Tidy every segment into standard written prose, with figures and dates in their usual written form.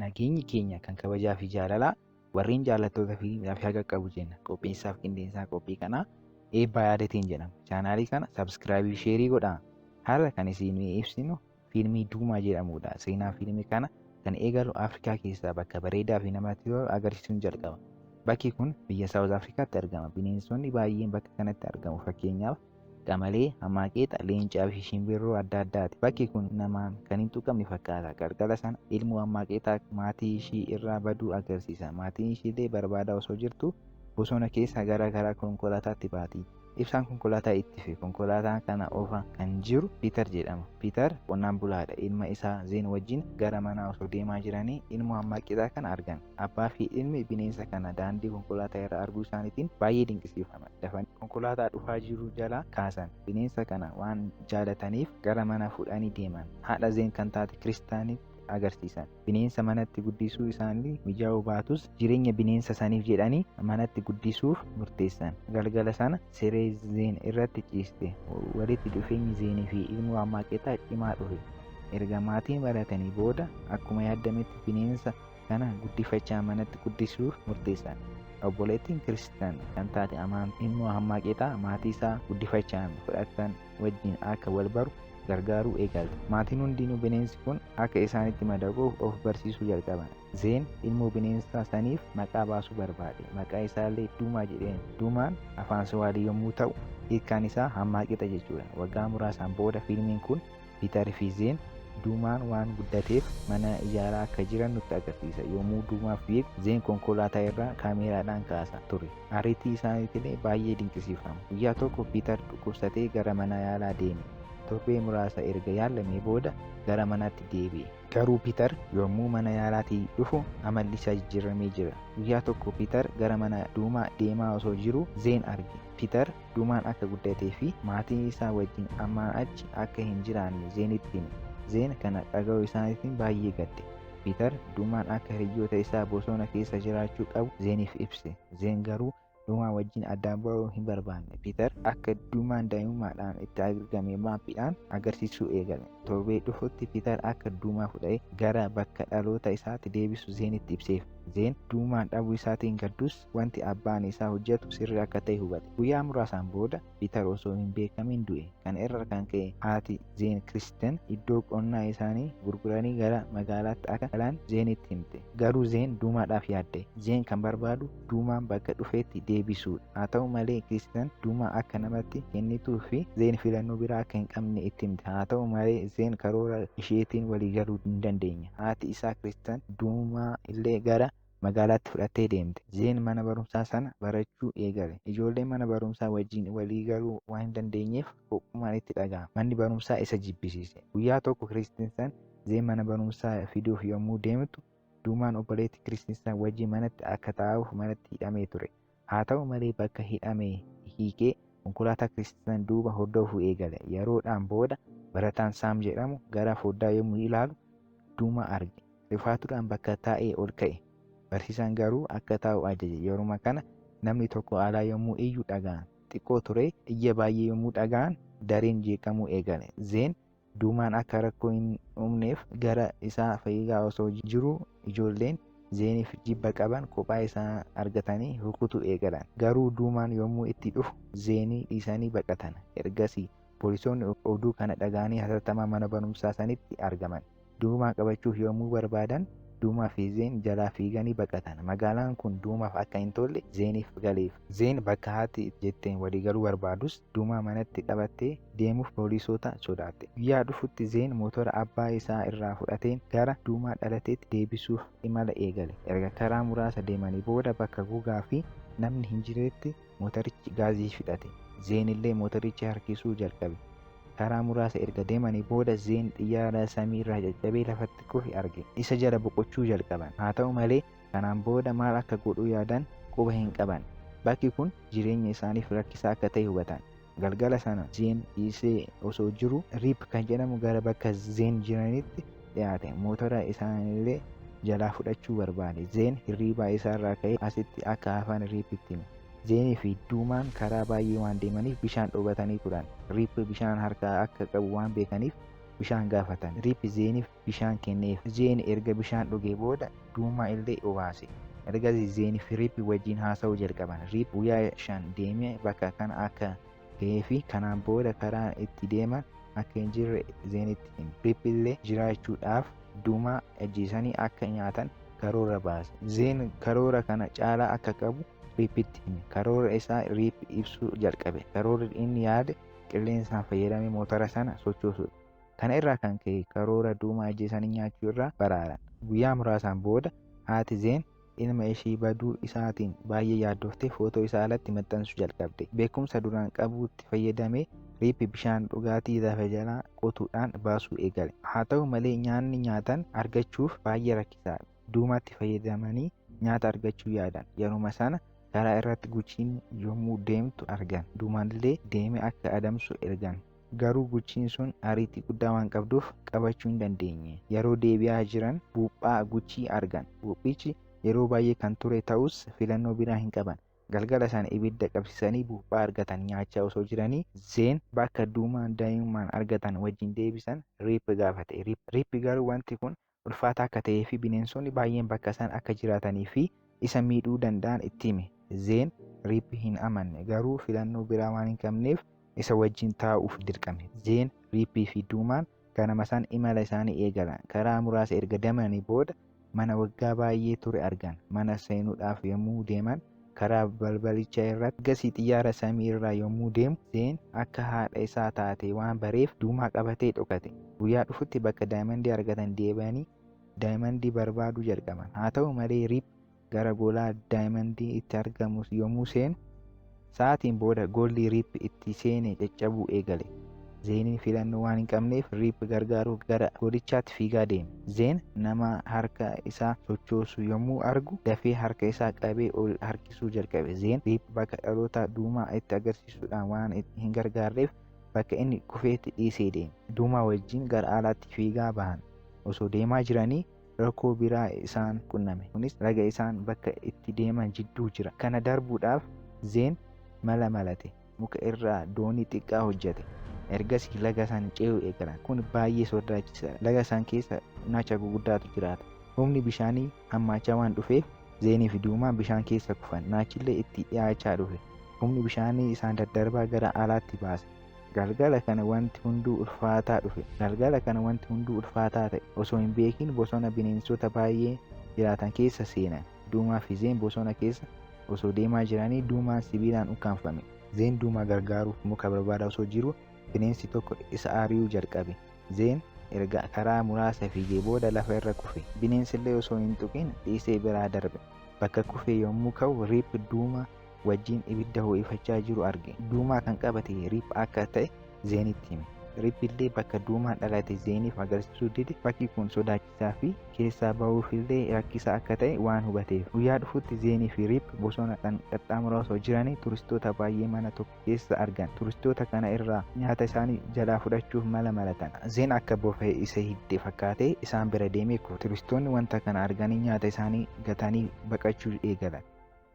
Nageenyi keenya kan kabajaa fi jaalalaa warreen jaallattootaa fi haqa qabu jenna. Qopheessaaf qindeessaa qophii kanaa Eebbaa Yaadatiin jedhama. Chaanaalii kana sabskiraabii sheerii godhaa. Har'a kan isin ibsinu fiilmii Duumaa jedhamudha. Seenaa fiilmii kana kan eegalu Afrikaa keessaa bakka bareedaa fi namatti tolu agarsiisuun jalqaba. Bakki kun biyya Saawuz Afrikaatti argama. Bineensonni baay'een bakka kanatti argamu. Fakkeenyaaf qamalee, hamaaqqeexa, leencaa fi shimbirroo adda addaati. Bakki kun namaan kan hin tuqamne fakkaata. Galgala sana ilmoo hamaaqqeexaa maatii ishii irraa baduu agarsiisa. Maatiin ishiillee barbaadaa osoo jirtu bosona keessa gara konkolaataatti baati. Ibsaan konkolaataa itti fi konkolaataa kana oofaa kan jiru Piiter jedhama. Piiter qonnaan bulaadha. Ilma isaa Zeen wajjin gara manaa osoo deemaa jiranii ilmoo hamaaqqeexaa kana argan. Abbaa fi ilmi bineensa kana daandii konkolaataa irra arguu isaaniitiin baay'ee dinqisiifaman. Dafanii konkolaataa dhufaa jiru jalaa kaasan. Bineensa kana waan jaalataniif gara mana fudhanii deeman. Haadha Zeen kan taate Kiristaaniif agarsiisan. Bineensa manatti guddisuu isaanii mijaa'uu baatus jireenya bineensa saniif jedhanii manatti guddisuuf murteessan. Galgala sana siree Zeen irratti ciiste. Walitti dhufeenyi Zeenii fi ilmoo hamaaqqeexaa cimaa dhufe. Erga maatiin baratanii booda akkuma yaadametti bineensa kana guddifachaa manatti guddisuuf murteessan. Obboleettiin Kiristaan kan taate ilmoo hamaaqqeexaa maatii isaa guddifachaan fudhatan wajjin akka wal baru gargaaruu eegalte. Maatiin hundinuu bineensi kun akka isaanitti madaquuf of barsiisuu jalqaban. Zeen ilmoo bineensa saniif maqaa baasuu barbaade. Maqaa isaallee Duumaa jedheen. Duumaan afaan Swahilii yommuu ta'u hiikkaan isaa hamaaqqeexa jechuudha. Waggaa muraasaan booda fiilmiin kun Piiter fi Zeen Duumaan waan guddateef mana ijaaraa akka jiran nutti agarsiisa. Yommuu Duumaaf beeku Zeen konkolaataa irraa kaameeraadhaan kaasa ture. Ariitii isaaniitillee baay'ee dinqisiifama. Guyyaa tokko Piiter dhukkubsatee gara mana yaalaa deeme. Torbee muraasa erga yaalamee booda gara manaatti deebi'e. Garuu Piiter yommuu mana yaalaatii dhufu amalli isaa jijjiiramee jira. Guyyaa tokko Piiter gara mana Duumaa deemaa osoo jiru Zeen arge. Piiter Duumaan akka guddatee fi maatii isaa wajjin ammaa achi akka hin jiraanne Zeenitti hime. Zeen kana dhaga'uu isaaniitiin baay'ee gadde. Piiter Duumaan akka hiriyoota isaa bosona keessa jiraachuu qabu Zeeniif ibse. Zeen garuu Duumaa wajjin addaan ba'uu hin barbaanne. Piiter akka Duumaan daa'imummaadhaan itti argame maappiidhaan agarsiisuu eegale. Torbee dhufutti Piiter akka Duumaa fudhee gara bakka dhaloota isaatti deebisu Zeenitti ibseef. Zeen Duumaan dhabuu isaatiin gaddus wanti abbaan isaa hojjetu sirrii akka ta'e hubate. Guyyaa muraasaan booda Piiter osoo hin beekamin du'e. Kana irraa kan ka'e haati Zeen Kiristeen iddoo qonnaa isaanii gurguranii gara magaalaatti akka galan Zeenitti himte. Garuu Zeen Duumaadhaaf yaadde. Zeen kan barbaadu Duumaan bakka dhufeetti deebisuudha. Haa ta'u malee Kiristeen Duumaa akka namatti kennituu fi Zeen filannoo biraa akka hin qabne itti himte. Haa ta'u malee Zeen karoora isheetiin walii galuu hin dandeenye. Haati isaa Kiristeen Duumaa illee gara magaalaatti fudhattee deemte. Zeen mana barumsaa sana barachuu eegale. Ijoolleen mana barumsaa wajjin walii galuu waan hin dandeenyeef kophumaan itti dhaga'ama. Manni barumsaa isa jibbisiise. Guyyaa tokko Kiristiinsaan Zeen mana barumsaa fiduuf yommuu deemtu Duumaan obboleettii Kiristiinsaan wajjin manatti akka taa'uuf manatti hidhamee ture. Haa ta'u malee bakka hidhamee hiikee konkolaataa Kiristiinsaan duuba hordofuu eegale. Yeroodhaan booda barataan Saam jedhamu gara foddaa yommuu ilaalu Duumaa arge. Rifaatuudhaan bakka taa'ee ol ka'e. Barsiisaan garuu akka taa'u ajaje. Yeruma kana namni tokko alaa yommuu iyyuu dhaga'an. Xiqqoo ture iyya baay'ee yommuu dhaga'an dareen jeeqamuu eegale. Zeen Duumaan akka rakkoo hin uumneef gara isaa fiigaa osoo jiru ijoolleen Zeeniif jibba qaban kophaa isaa argatanii rukutuu eegalan. Garuu Duumaan yommuu itti dhufu Zeenii dhiisanii baqatan. Ergasii poolisoonni oduu kana dhaga'anii hatattamaa mana barumsaa sanitti argaman. Duumaa qabachuuf yommuu barbaadan Duumaa fi Zeen jalaa fiiganii baqatan. Magaalaan kun Duumaaf akka hin tolle Zeeniif galeef. Zeen bakka haati jetteen waliigaluu barbaadus Duumaa manatti qabattee deemuuf poolisoota sodaatte. Guyyaa dhufutti Zeen mootora abbaa isaa irraa fudhateen gara Duumaa dhalateetti deebisuuf imala eegale. Erga karaa muraasa deemanii booda bakka gogaa fi namni hin jirretti mootorichi gaazii fixate. Zeen illee mootoricha harkisuu jalqabe. Karaa muraasa erga deemanii booda Zeen xiyyaara samii irraa caccabee lafatti kufe arge. Isa jala boqochuu jalqaban. Haa ta'u malee kanaan booda maal akka godhuu yaadan quba hin qaban. Bakki kun jireenya isaaniif rakkisaa akka ta'e hubatan. Galgala sana Zeen dhiisee osoo jiru Riip kan jedhamu gara bakka Zeen jiranitti dhiyaate. Mootora isaanillee jalaa fudhachuu barbaade. Zeen hirriibaa isaarraa ka'ee asitti akka hafan Riipitti hime. Zeenii fi Duumaan karaa baay'ee waan deemaniif bishaan dhobatanii turan. Riip bishaan harkaa akka qabu waan beekaniif bishaan gaafatan. Riip Zeeniif bishaan kenneef. Zeen erga bishaan dhugee booda Duumaa illee obaase. Ergasii Zeenii fi Riip wajjin haasa'uu jalqaban. Riip guyyaa 5 deemee bakka kana akka ga'ee fi kanaan booda karaan itti deeman akka hin jirre Zeenitti hime. Riip illee jiraachuudhaaf Duumaa ajjeesanii akka nyaatan karoora baase. Zeen karoora kana caalaa akka qabu Riipitti hime. Karoora isaa Riip ibsuu jalqabe. Karoorri inni yaade qilleensaan fayyadamee motora sana sochoosudha. Kana irraa kan ka'e karoora Duumaa ajjeesanii nyaachuu irraa baraaran. Guyyaa muraasaan booda haati Zeen ilma ishii baduu isaatiin baay'ee yaaddoftee footoo isaa alatti maxxansuu jalqabde. Beekumsa duraan qabuutti fayyadamee Riip bishaan dhugaatii lafa jalaa qotuudhaan baasuu eegale. Haa ta'u malee nyaanni nyaatan argachuuf baay'ee rakkisaadha. Duumaatti fayyadamanii nyaata argachuu yaadan. Yeruma sana karaa irratti guchiin yommuu deemtu argan. Duumallee deemee akka adamsu ergan. Garuu guchiin sun ariitii guddaa waan qabduuf qabachuu hin dandeenye. Yeroo deebi'aa jiran buuphaa guchii argan. Buuphichi yeroo baay'ee kan ture ta'us filannoo biraa hin qaban. Galgala sana ibidda qabsiisanii buuphaa argatan nyaachaa osoo jiranii Zeen bakka Duumaan daa'imman argatan wajjin deebisan Riip gaafate. Riip garuu wanti kun ulfaataa akka ta'ee fi bineensonni baay'een bakka san akka jiraatanii fi isa miidhuu danda'an itti hime. Zeen Riip hin amanne garuu filannoo biraa waan hin qabneef isa wajjin taa'uuf dirqame. Zeen Riippii fi Duumaan ganama san imala isaanii eegalan. Karaa muraasa erga deemanii booda mana waggaa baay'ee ture argan. Mana seenuudhaaf yommuu deeman karaa balbalicha irratti gasii xiyyaara samii irraa yommuu deemu Zeen akka haadha isaa taate waan bareef Duumaa qabatee dhokate. Guyyaa dhufutti bakka daayimandii argatan deebi'anii daayimandii barbaaduu jalqaban. Haa ta'u malee Riip gara goolaa daayimandii itti argamus yommuu seenu sa'aatiin booda goolli Riip itti seene caccabuu eegale. Zeeniin filannoo waan hin qabneef Riip gargaaruuf gara goolichaatti fiigaa deeme. Zeen nama harka isaa sochoosu yommuu argu dafee harka isaa qabee ol harkisuu jalqabe. Zeen Riip bakka dhaloota Duumaa itti agarsiisuudhaan waan hin gargaarreef bakka inni kufeetti dhiisee deeme. Duumaa wajjin gara alaatti fiigaa bahan. Osoo deemaa jiranii rakkoo biraa isaan qunname. Kunis laga isaan bakka itti deeman jidduu jira. Kana darbuudhaaf Zeen mala malate. Muka irraa doonii xiqqaa hojjete. Ergasii laga san ce'uu eegalan. Kun baay'ee sodaachisaadha. Laga san keessa naacha guguddaatu jiraata. Humni bishaanii hammaachaa waan dhufeef Zeenii fi Duumaan bishaan keessa kufan. Naachillee itti dhiyaachaa dhufe. Humni bishaanii isaan daddarbaa gara alaatti baase. Galgala kana wanti hunduu ulfaataa ta'e. Osoo hin beekin bosona bineensota baay'ee jiraatan keessa seenan. Duumaa fi Zeen bosona keessa osoo deemaa jiranii Duumaan sibiilaan ukkaanfame. Zeen Duumaa gargaaruuf muka barbaadaa osoo jiru bineensi tokko isa ari'uu jalqabe. Zeen erga karaa muraasa fiigee booda lafa irra kufe. Bineensillee osoo hin tuqin dhiisee biraa darbe. Bakka kufee yommuu ka'u Riip Duumaa wajjin ibidda ho'ifachaa jiru arge. Duumaa kan qabate Riip akka ta'e Zeenitti hime. Riip illee bakka Duumaan dhalate Zeeniif agarsiisuu dide. Bakki kun sodaachisaa fi keessaa bahuuf illee rakkisaa akka ta'e waan hubateef. Guyyaa dhufutti Zeenii fi Riip bosona qaxxaamuraa osoo jiranii turistoota baay'ee mana tokko keessa argan. Turistoota kana irraa nyaata isaanii jalaa fudhachuuf mala malatan. Zeen akka bofa'ee isa hidde fakkaatee isaan bira deemee kufe. Turistoonni wanta kana arganii nyaata isaanii gatanii baqachuu eegalan.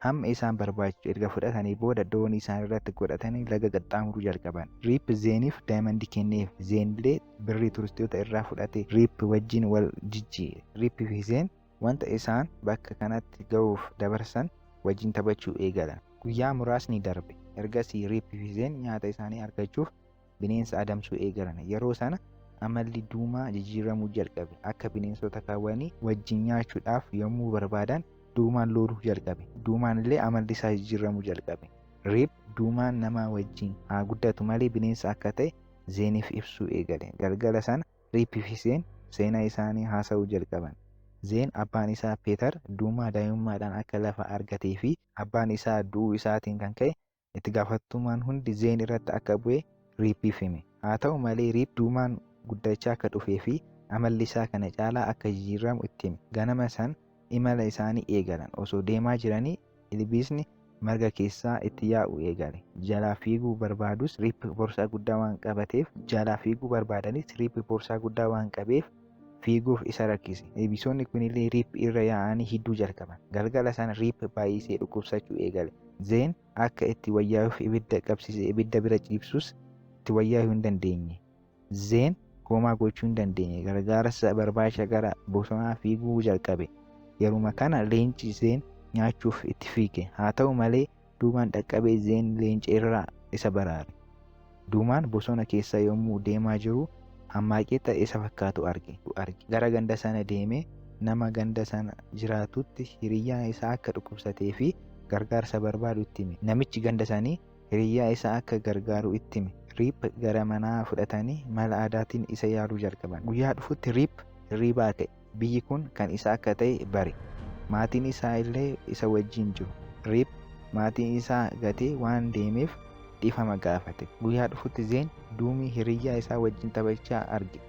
Hamma isaan barbaachisu erga fudhatanii booda doonii isaan irratti godhatanii laga qaxxaamuruu jalqaban. Riip Zeeniif daayimandii kenneef. Zeenillee birrii turistoota irraa fudhate Riip wajjin wal jijjiire. Riip fi Zeen wanta isaan bakka kanatti ga'uuf dabarsan wajjin taphachuu eegalan. Guyyaa muraasni darbe. Ergasii Riip fi Zeen nyaata isaanii argachuuf bineensa adamsuu eegalan. Yeroo sana amalli Duumaa jijjiiramuu jalqabe. Akka bineensota kaawwanii wajjin nyaachuudhaaf yommuu barbaadan Duumaan looluu jalqabe. Duumaan illee amalli isaa jijjiiramuu jalqabe. Riip Duumaan nama wajjin haa guddatu malee bineensa akka ta'e Zeeniif ibsuu eegale. Galgala sana Riip fi Zeen seenaa isaanii haasa'uu jalqaban. Zeen abbaan isaa Peetar Duumaa daa'imummaadhaan akka lafa argatee fi abbaan isaa du'uu isaatiin kan ka'e itti gaafatamummaan hundi Zeen irratti akka bu'e Riippiif hime. Haa ta'u malee Riip Duumaan guddachaa akka dhufee fi amalli isaa kana caalaa akka jijjiiramu itti hime. Ganama san imala isaanii eegalan. Osoo deemaa jiranii ilbiisni marga keessaa itti yaa'u eegale. Jalaa fiiguu barbaadus Riip boorsaa guddaa waan qabateef fiiguuf isa rakkise. Ilbiisonni kunillee Riip irra yaa'anii hidduu jalqaban. Galgala sana Riip baay'isee dhukkubsachuu eegale. Zeen akka itti wayyaa'uuf ibidda qabsiise. Ibidda bira ciibsus itti wayyaa'uu hin dandeenye. Zeen homaa gochuu hin dandeenye. Gargaarsa barbaacha gara bosonaa fiiguu jalqabe. Yeruma kana leenci Zeen nyaachuuf itti fiige. Haa ta'u malee Duumaan dhaqqabee Zeen leenca irraa isa baraare. Duumaan bosona keessa yommuu deemaa jiru hammaaqee ta'e isa fakkaatu arge. Gara ganda sana deemee nama ganda sana jiraatutti hiriyyaan isaa akka dhukkubsatee fi gargaarsa barbaadu itti hime. Namichi ganda sanii hiriyyaa isaa akka gargaaru itti hime. Riip gara manaa fudhatanii mala aadaatiin isa yaaluu jalqaban. Guyyaa dhufutti Riip hirribaa ka'e. Biyyi kun kan isa akka ta'e bare. Maatiin isaa illee isa wajjin jiru. Riip maatiin isaa gatee waan deemeef dhiifama gaafate. Guyyaa dhufutti Zeen Duumii hiriyyaa isaa wajjin taphachaa arge.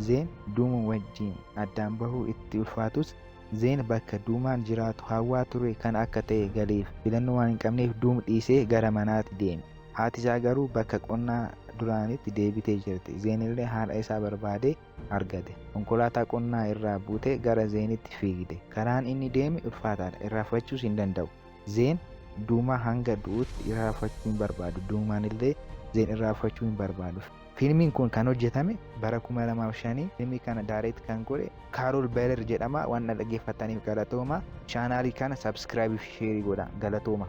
Zeen Duuma wajjin addaan bahuu itti ulfaatus Zeen bakka Duumaan jiraatu hawwaa ture kan akka ta'e galeef filannoo waan hin qabneef Duum dhiisee gara manaatti deeme. Haati isaa garuu bakka qonnaa duraanitti deebitee jirti. Zeen illee haadha isaa barbaadee argate. Konkolaataa qonnaa irraa buutee gara Zeenitti fiigde. Karaan inni deeme ulfaataadha. Irraanfachuus hin danda'u. Zeen Duumaa hanga du'utti irraanfachuu hin barbaadu. Duumaan illee Zeen irraanfachuu hin barbaadu. Fiilmiin kun kan hojjetame bara 2005. Fiilmii kana daareetti kan godhe Kaarool Beeler jedhama. Waan dhaggeeffataniif galatooma. Chaanaalii kana sabskiraayib fi sheerii godhaa. Galatooma.